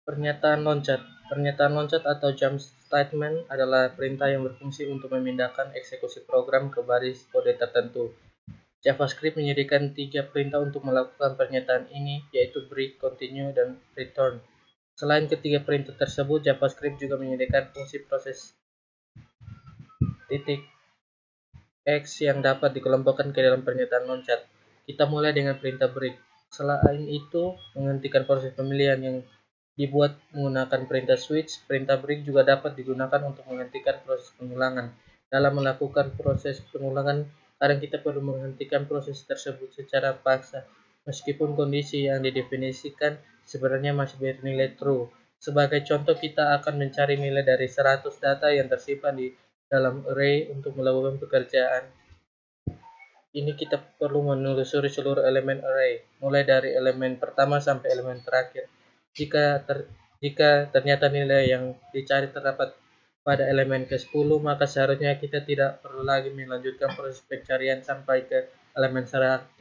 Pernyataan loncat. Pernyataan loncat atau jump statement adalah perintah yang berfungsi untuk memindahkan eksekusi program ke baris kode tertentu. JavaScript menyediakan 3 perintah untuk melakukan pernyataan ini, yaitu break, continue, dan return. Selain ketiga perintah tersebut, JavaScript juga menyediakan fungsi proses titik X yang dapat dikelompokkan ke dalam pernyataan loncat. Kita mulai dengan perintah break. Selain itu, menghentikan proses pemilihan yang dibuat menggunakan perintah switch, perintah break juga dapat digunakan untuk menghentikan proses pengulangan. Dalam melakukan proses pengulangan, kadang kita perlu menghentikan proses tersebut secara paksa, meskipun kondisi yang didefinisikan sebenarnya masih bernilai true. Sebagai contoh, kita akan mencari nilai dari 100 data yang tersimpan di dalam array untuk melakukan pekerjaan. Ini kita perlu menelusuri seluruh elemen array, mulai dari elemen pertama sampai elemen terakhir. Jika ternyata nilai yang dicari terdapat pada elemen ke-10, maka seharusnya kita tidak perlu lagi melanjutkan proses pencarian sampai ke elemen 100.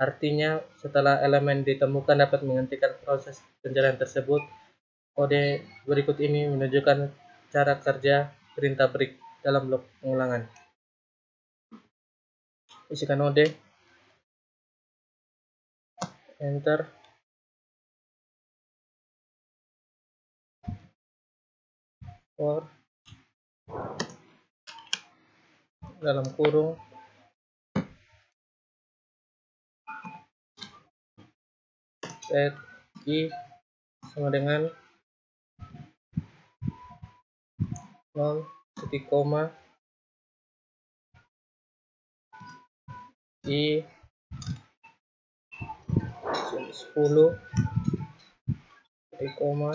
Artinya, setelah elemen ditemukan dapat menghentikan proses pencarian tersebut. Kode berikut ini menunjukkan cara kerja perintah break dalam blok pengulangan. Isikan node, enter, for dalam kurung set i sama dengan 0 titik koma i 10 titik koma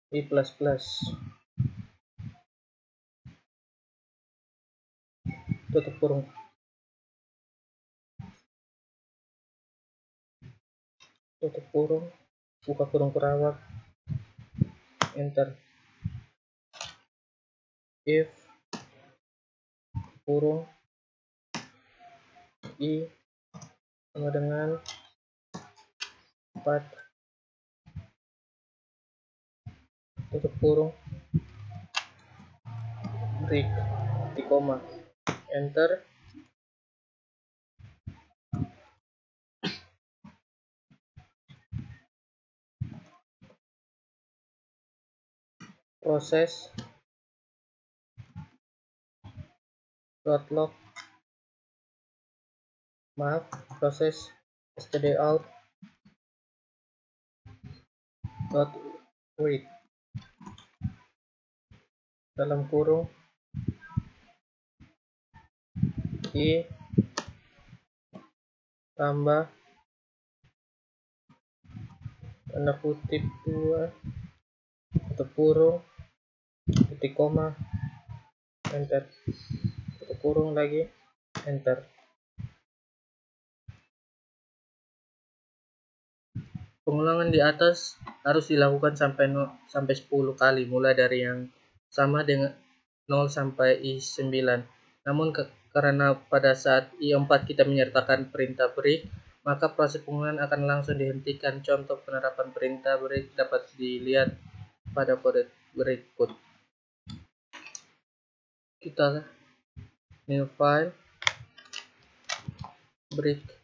i plus plus tutup kurung, tutup kurung, buka kurung perawak, enter. If kurung i sama dengan 4 tutup kurung break di koma, enter. Proses .log proses stdout .read dalam kurung i tambah tanda kutip 2 tutup kurung titik koma, enter, tutup kurung lagi, enter. Pengulangan di atas harus dilakukan sampai 10 kali, mulai dari yang sama dengan 0 sampai i9. Namun karena pada saat i4 kita menyertakan perintah break, maka proses pengulangan akan langsung dihentikan. Contoh penerapan perintah break dapat dilihat pada kode berikut. Kita new file break.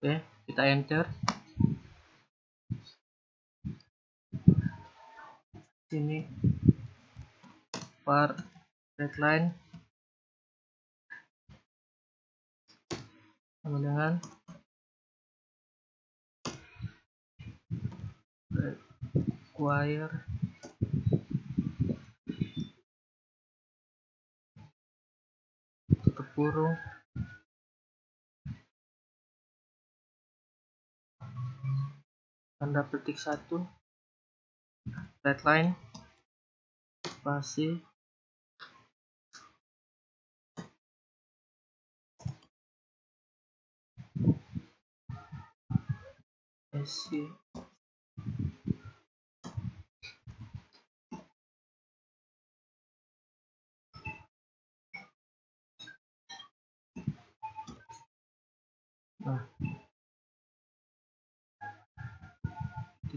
Oke, kita enter. Sini var readline sama dengan require tutup kurung tanda petik 1 readline spasi isi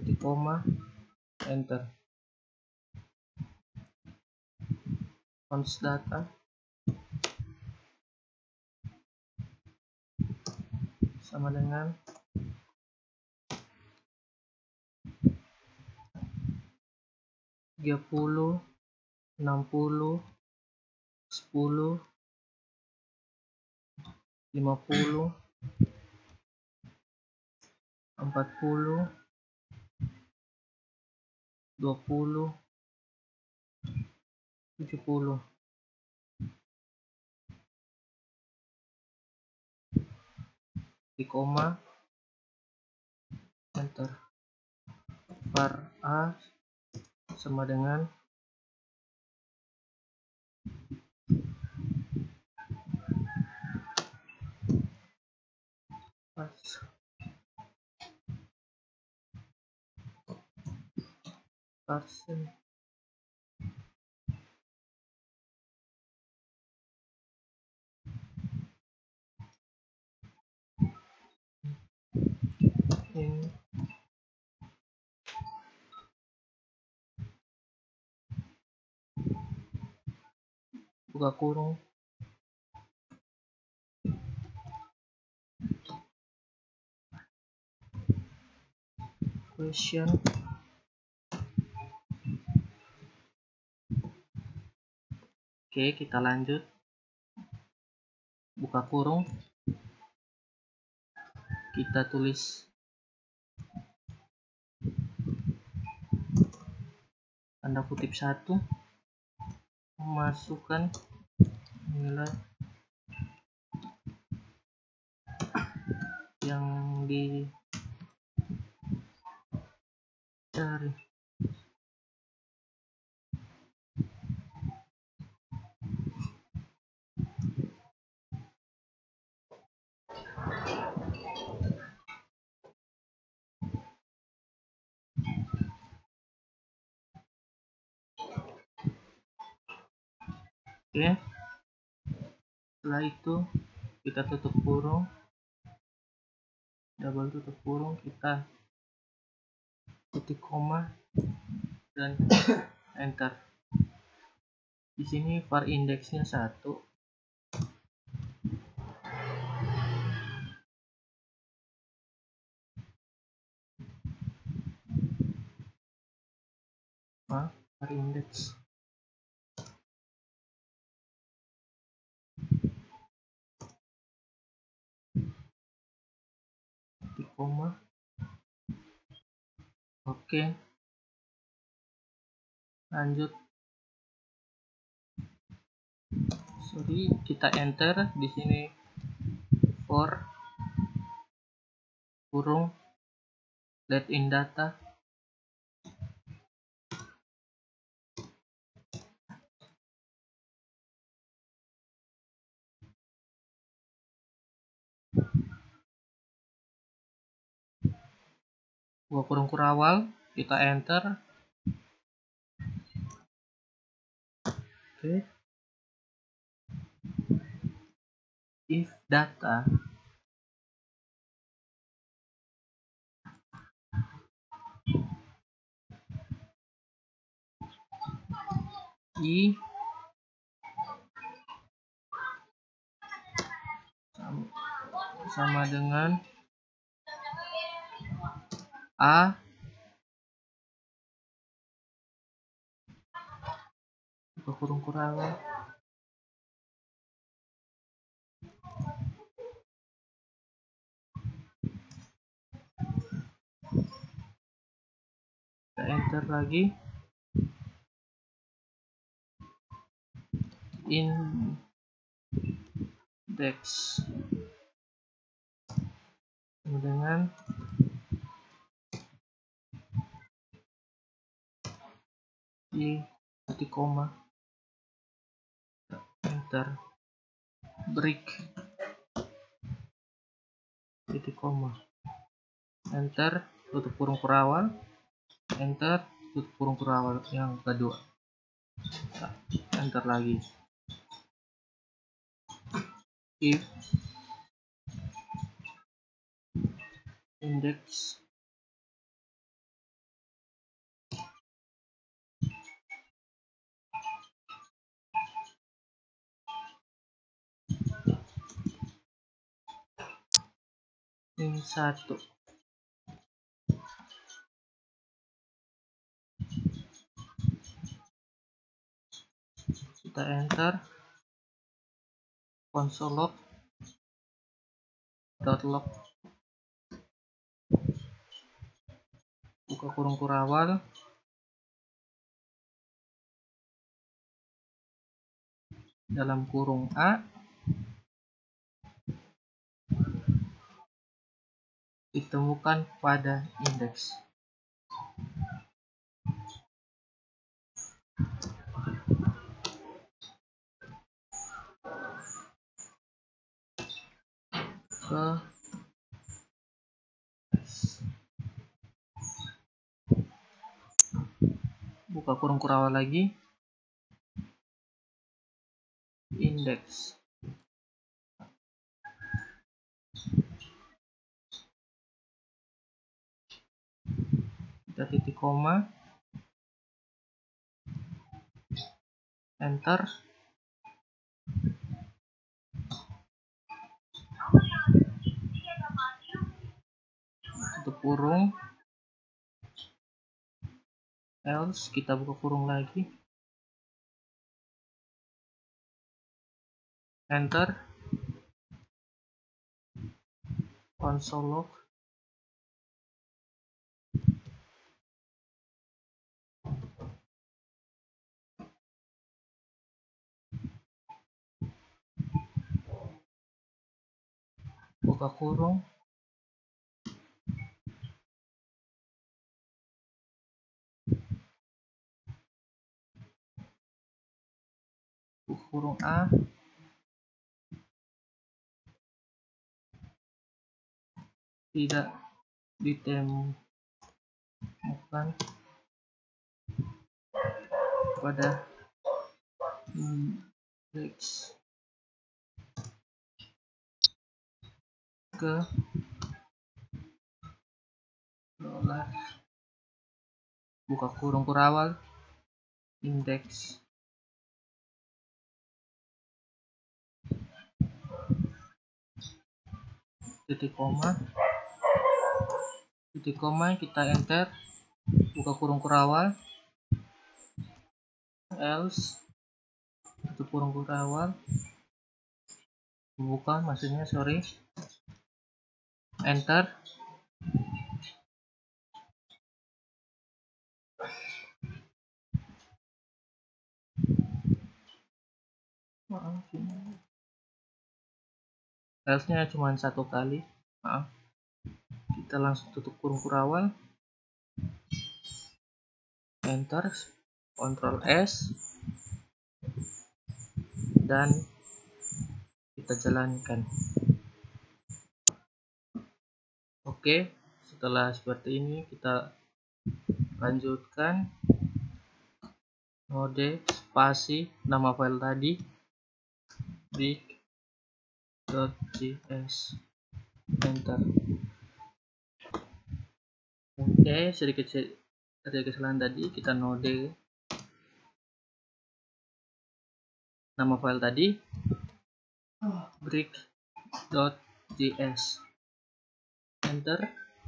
titik koma, enter. Const data sama dengan 30, 60, 10, 50, 40, 20, 70. Di koma, enter. Var A sama dengan persen ini buka kurung question. Oke, kita lanjut. Buka kurung, kita tulis tanda kutip 1, masukkan nilai yang dicari. Oke, setelah itu kita tutup kurung, double tutup kurung, kita titik koma dan enter. Di sini var indeksnya 1. Var indeks titik koma. Oke, lanjut. Kita enter di sini for kurung let in data. Buka kurung kurawal, kita enter. Oke. If data I sama dengan A, buka kurung kurawal, kita enter lagi. Index dengan I titik koma, enter. Break titik koma, enter. Tutup kurung kurawal, enter. Tutup kurung kurawal yang kedua, enter lagi. If index ini 1. Kita enter console log .log, buka kurung kurawal, dalam kurung A, ditemukan pada indeks. Ke buka kurung kurawal lagi, indeks. Kita titik koma, enter, tutup kurung, else, kita buka kurung lagi, enter, console log, buka kurung, buka kurung A, tidak ditemukan pada indeks ke dolar, buka kurung kurawal, indeks, titik koma, kita enter, buka kurung kurawal, else, tutup kurung kurawal, buka maksudnya, sorry, enter, else nya cuma 1 kali, maaf. Kita langsung tutup kurung kurawal, enter, Ctrl S, dan kita jalankan. Oke, setelah seperti ini kita lanjutkan, node spasi nama file tadi brick.js, enter. Oke, sedikit kesalahan tadi, kita node nama file tadi brick.js, enter,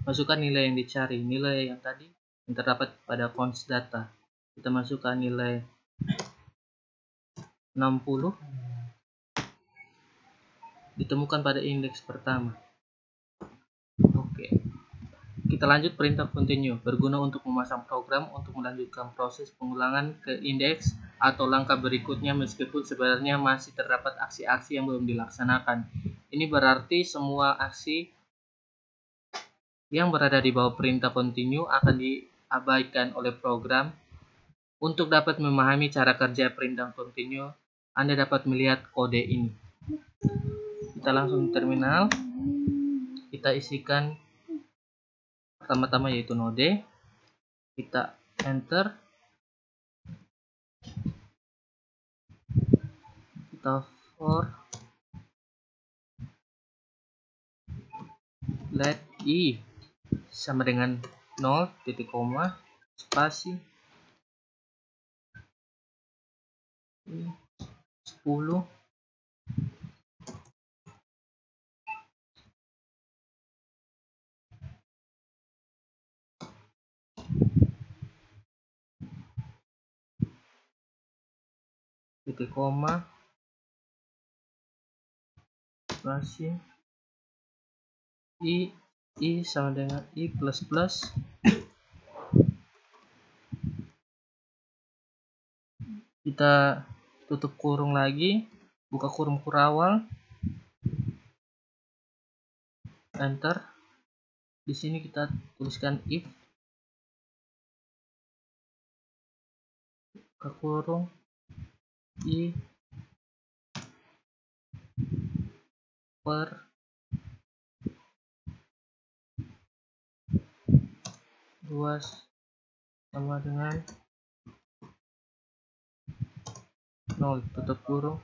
masukkan nilai yang dicari, nilai yang tadi yang terdapat pada const data. Kita masukkan nilai 60, ditemukan pada indeks pertama. Oke, kita lanjut perintah continue, berguna untuk memasang program untuk melanjutkan proses pengulangan ke indeks atau langkah berikutnya meskipun sebenarnya masih terdapat aksi-aksi yang belum dilaksanakan. Ini berarti semua aksi yang berada di bawah perintah continue akan diabaikan oleh program. Untuk dapat memahami cara kerja perintah continue, Anda dapat melihat kode ini. Kita langsung terminal, kita isikan pertama-tama yaitu node, kita enter, kita for let i sama dengan 0, titik koma, spasi 10, titik koma, spasi, i sama dengan i plus plus, kita tutup kurung lagi, buka kurung kurawal, enter. Di sini kita tuliskan if, buka kurung, i per dua sama dengan 0, tutup kurung,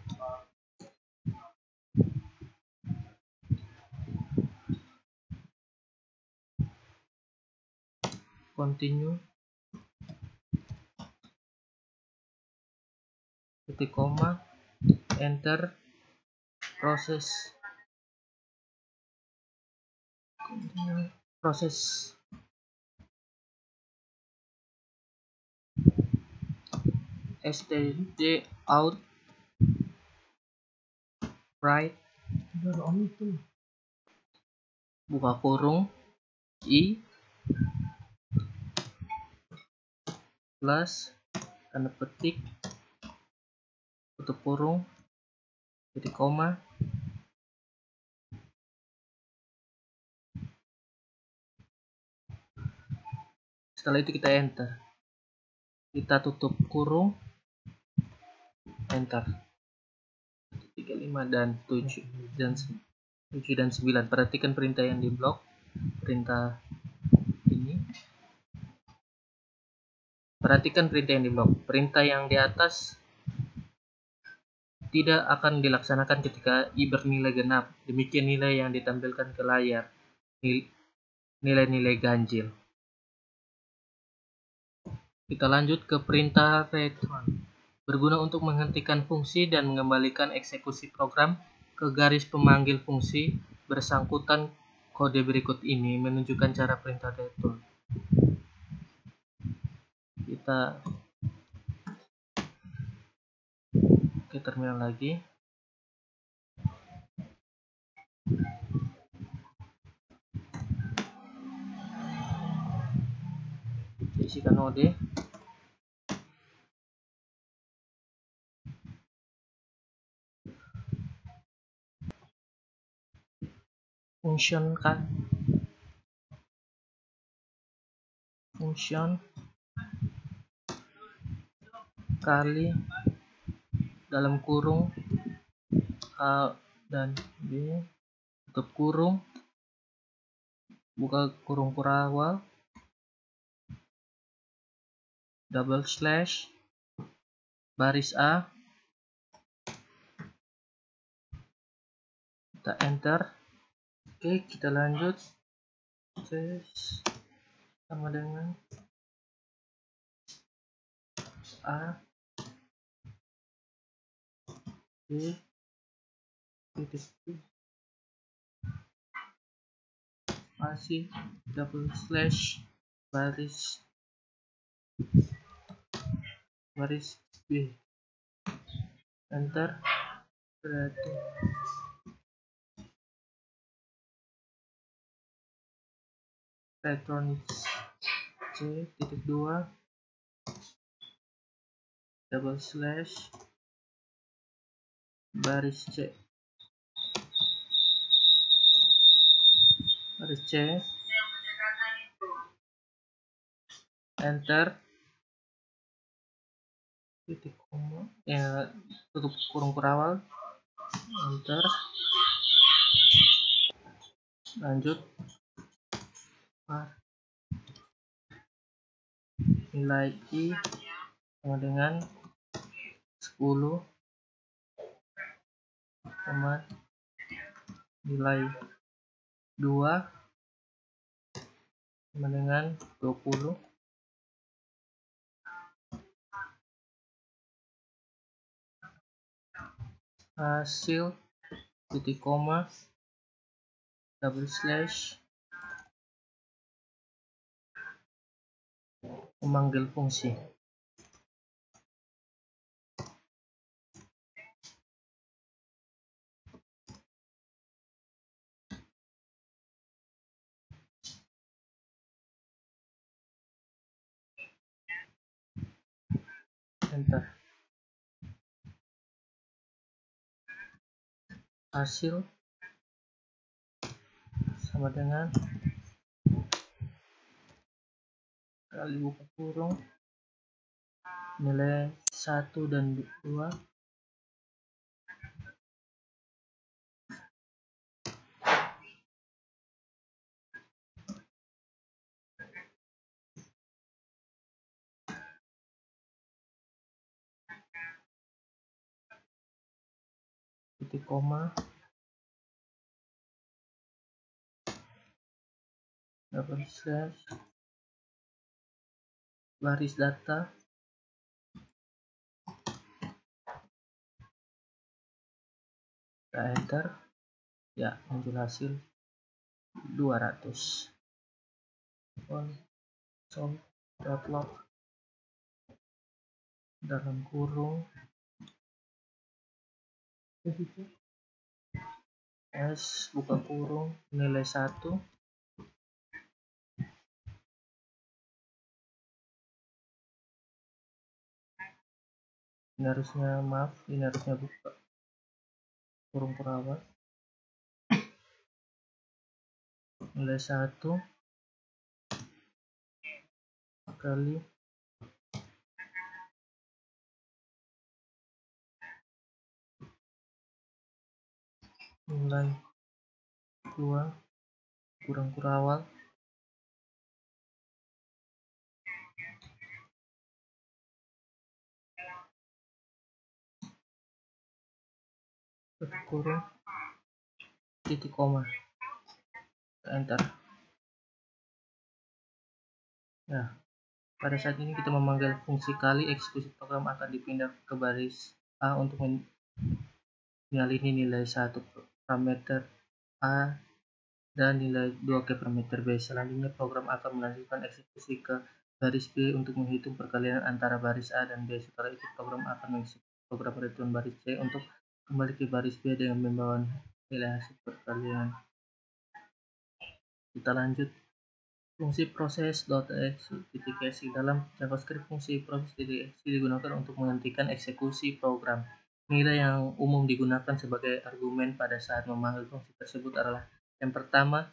continue, titik koma, enter. Proses std out write, buka kurung, i plus tanda petik, tutup kurung, titik koma, setelah itu kita enter, kita tutup kurung, enter. 35 dan 7 dan 9. Perhatikan perintah yang di blok, perintah ini. Perhatikan perintah yang di blok. Perintah yang di atas tidak akan dilaksanakan ketika i bernilai genap. Demikian nilai yang ditampilkan ke layar, nilai-nilai ganjil. Kita lanjut ke perintah return. Berguna untuk menghentikan fungsi dan mengembalikan eksekusi program ke garis pemanggil fungsi bersangkutan. Kode berikut ini menunjukkan cara perintah return. Kita ke terminal lagi. Isikan node. Function kali dalam kurung A dan B, tutup kurung, buka kurung kurawal, double slash, baris A, kita enter. Oke, kita lanjut. Sama dengan A, B, titik spasi, double slash, baris B, enter. Berarti return C titik 2 double slash baris C enter, titik koma, tutup kurung kurawal, enter. Lanjut, nilai i sama dengan 10, sama nilai 2 sama dengan 20. Hasil titik koma double slash memanggil fungsi. enter. Hasil sama dengan kali buka kurung nilai 1 dan 2 titik koma double slash baris data kita enter, ya muncul hasil 200. Console.log dalam kurung S buka kurung nilai 1 ini harusnya buka kurung perawat nilai 1 kali nilai 2 kurang perawat kurung titik koma enter. Nah, pada saat ini kita memanggil fungsi kali, eksekusi program akan dipindah ke baris A untuk menyalini nilai 1 parameter A dan nilai 2 ke parameter B. Selanjutnya program akan melanjutkan eksekusi ke baris B untuk menghitung perkalian antara baris A dan B. Setelah itu program akan mengeksekusi program perhitungan baris C untuk kembali ke baris B dengan membawa nilai hasil perkalian. Kita lanjut. Fungsi proses.exec dalam JavaScript, fungsi proses.exec digunakan untuk menghentikan eksekusi program. Nilai yang umum digunakan sebagai argumen pada saat memanggil fungsi tersebut adalah yang pertama,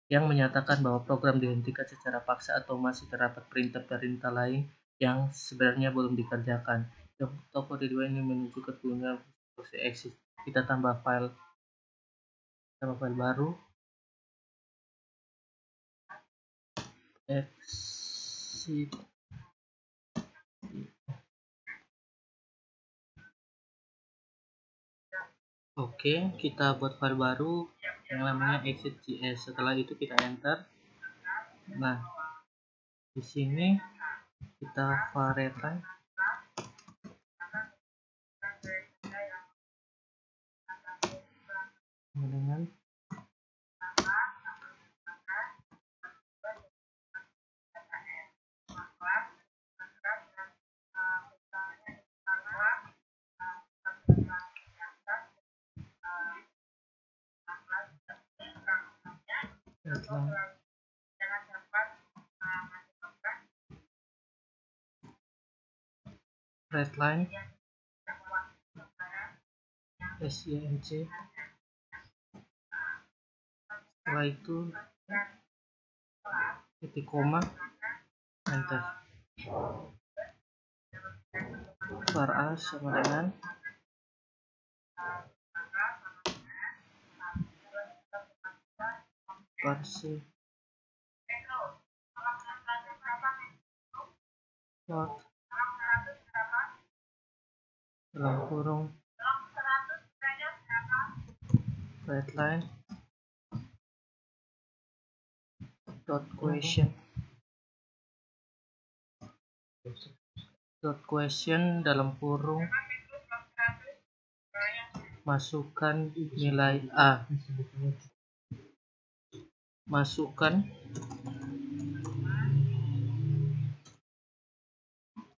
yang menyatakan bahwa program dihentikan secara paksa atau masih terdapat perintah-perintah lain yang sebenarnya belum dikerjakan. Contoh kode 2 ini menunjukkan penggunaan fungsi exit. Kita tambah file baru exit. Oke, kita buat file baru yang namanya exit.js. Setelah itu kita enter. Nah, di sini kita varietai dengan redline SINC. Setelah itu titik koma enter. Var A sama dengan var C plot dalam kurung redline question dalam kurung masukkan nilai A,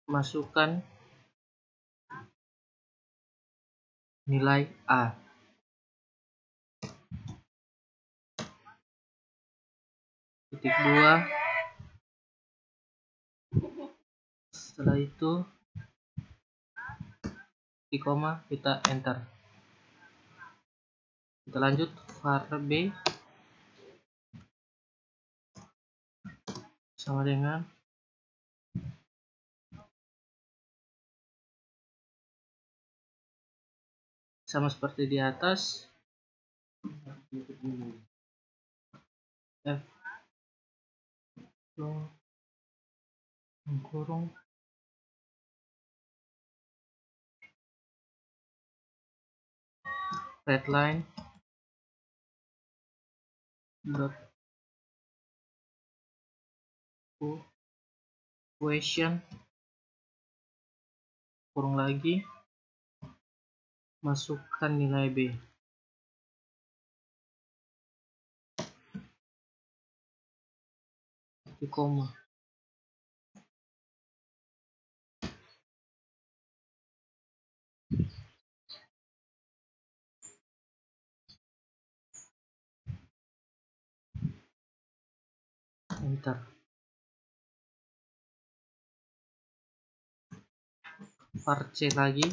masukkan nilai A. Titik 2. Setelah itu titik koma, kita enter. Kita lanjut var b sama dengan sama seperti di atas, f kurung redline dot question kurung lagi, masukkan nilai b, titik koma, enter. Var c lagi,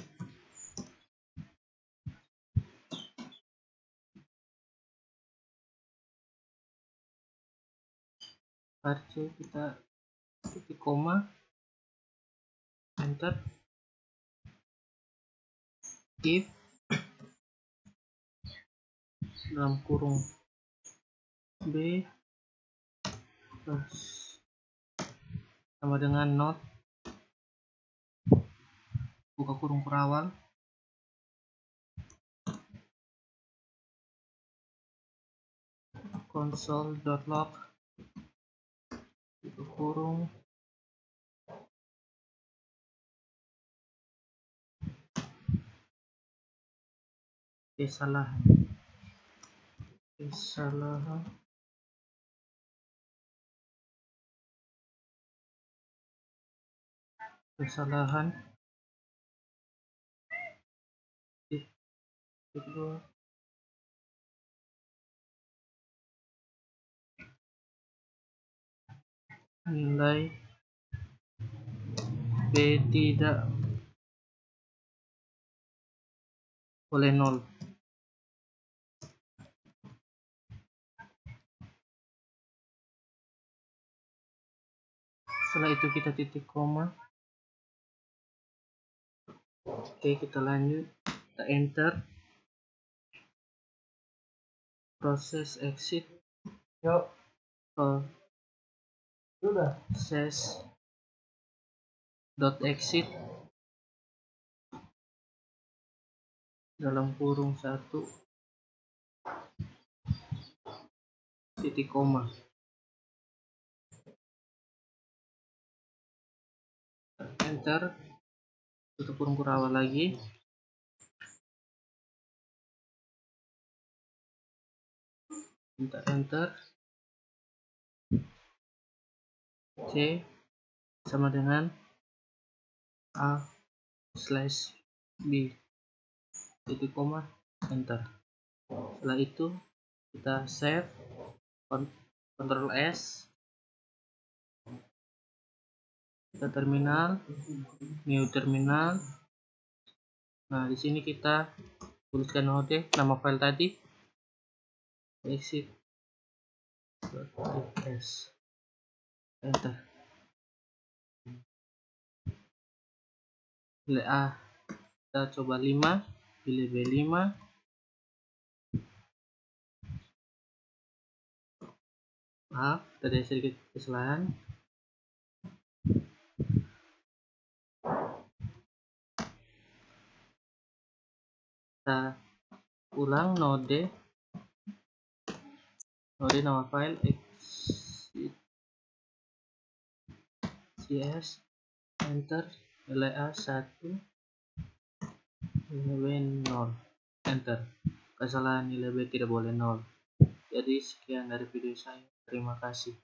var c kita titik koma, enter. If dalam kurung b plus sama dengan not, buka kurung kurawal, console.log buka kurung kesalahan kedua nilai b tidak boleh 0. Setelah itu kita titik koma. Oke, kita lanjut, kita enter, proses exit, proses dot exit dalam kurung 1 titik koma, enter, tutup kurung kurawal lagi, kita enter, c sama dengan a slash b titik koma, enter. Setelah itu kita save, Ctrl S, kita terminal, new terminal. Nah, di sini kita tuliskan node nama file tadi, exit.ts, enter. Nilai A kita coba 5, pilih B5, maaf tadi sedikit kesalahan. Kita ulang node nama file exit.cs, enter, nilai A 1, nilai B 0, enter. Kesalahan nilai B tidak boleh 0. Jadi sekian dari video saya, terima kasih.